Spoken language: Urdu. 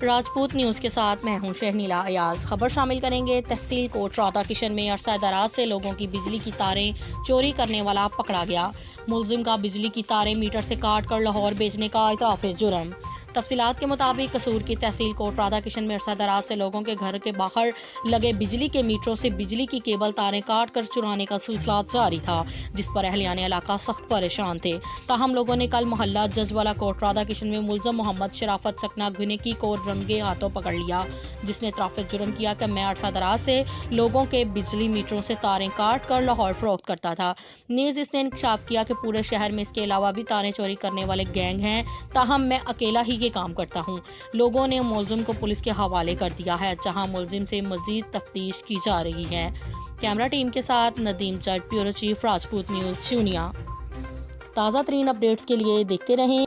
راجپوت نیوز کے ساتھ میں ہوں شہنیلا ایاز۔ خبر شامل کریں گے تحصیل کوٹ راتا کشن میں عرصہ دراز سے لوگوں کی بجلی کی تاریں چوری کرنے والا پکڑا گیا۔ ملزم کا بجلی کی تاریں میٹر سے کاٹ کر لاہور بیچنے کا اعتراف جرم۔ تفصیلات کے مطابق قصور کی تحصیل کوٹ راتا کشن میں عرصہ دراز سے لوگوں کے گھر کے باہر لگے بجلی کے میٹروں سے بجلی کی کیبل تاریں کاٹ کر چرانے کا سلسلہ جاری تھا، جس پر اہلیان علاقہ سخت پریشان تھے۔ تاہم لوگوں نے کل محلہ ججوالا کوٹ راتا کشن میں ملزم محمد شرافت چکنا گھنکی کو رنگے ہاتھوں پکڑ لیا، جس نے اعتراف جرم کیا کہ میں عرصہ دراز سے لوگوں کے بجلی میٹروں سے تاریں کاٹ کر لاہور فروخت کرتا تھا۔ نیز اس نے انکشاف کیا کہ پورے شہر میں اس کے علاوہ بھی تاریں چوری کرنے والے گینگ ہیں، تاہم میں اکیلا ہی یہ کام کرتا ہوں۔ لوگوں نے ملزم کو پولیس کے حوالے کر دیا ہے، جہاں ملزم سے مزید تفتیش کی جا رہی ہے۔ کیمرہ ٹیم کے ساتھ ندیم جٹ، بیورو چیف، راجپوت نیوز، شونیا۔ تازہ ترین اپڈیٹس کے لیے دیکھتے رہیں